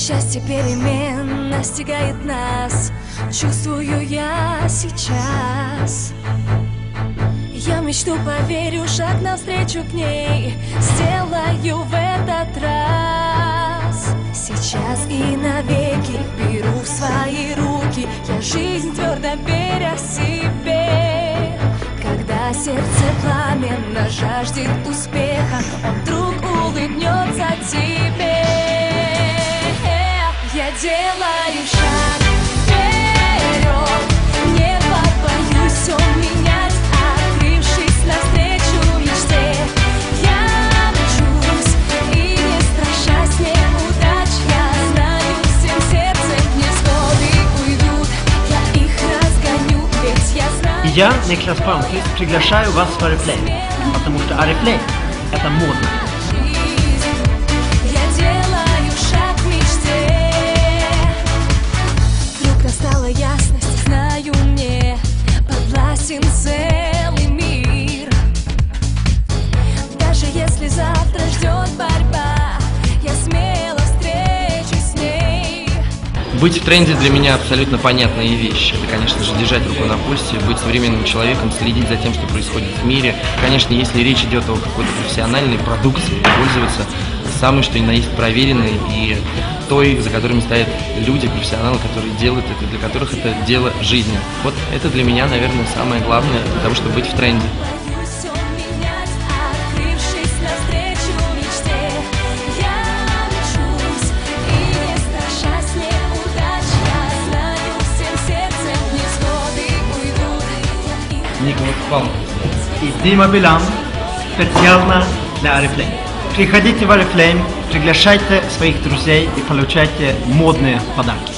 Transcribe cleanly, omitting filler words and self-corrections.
Счастье перемен настигает нас, чувствую я сейчас. Я в мечту поверю, шаг навстречу к ней сделаю в этот раз. Сейчас и навеки беру в свои руки я жизнь, твердо веря себе. Когда сердце пламенно жаждет успеха, он вдруг улыбнется тебе. Я делаю шаг вперед, не побоюсь все менять, открывшись навстречу мечте. Я мчусь и не страшась неудач, я знаю, всем сердцем невзгоды уйдут, я их разгоню, ведь я знаю. Я, Niklas Palmqvist, приглашаю вас в Oriflame, потому что Oriflame – это модно. Стала ясность, знаю, мне подвластен целый мир. Даже если завтра ждет борьба, я смело встречусь с ней. Быть в тренде для меня абсолютно понятная вещь. Это, конечно же, держать руку на пульсе, быть современным человеком, следить за тем, что происходит в мире. Конечно, если речь идет о какой-то профессиональной продукции, пользоваться самой, что ни на есть, проверенной и той, за которыми стоят люди, профессионалы, которые делают это, для которых это дело жизни. Вот это для меня, наверное, самое главное для того, чтобы быть в тренде. Niklas Palmqvist и Дима Билан специально для Oriflame. Приходите в Oriflame, приглашайте своих друзей и получайте модные подарки.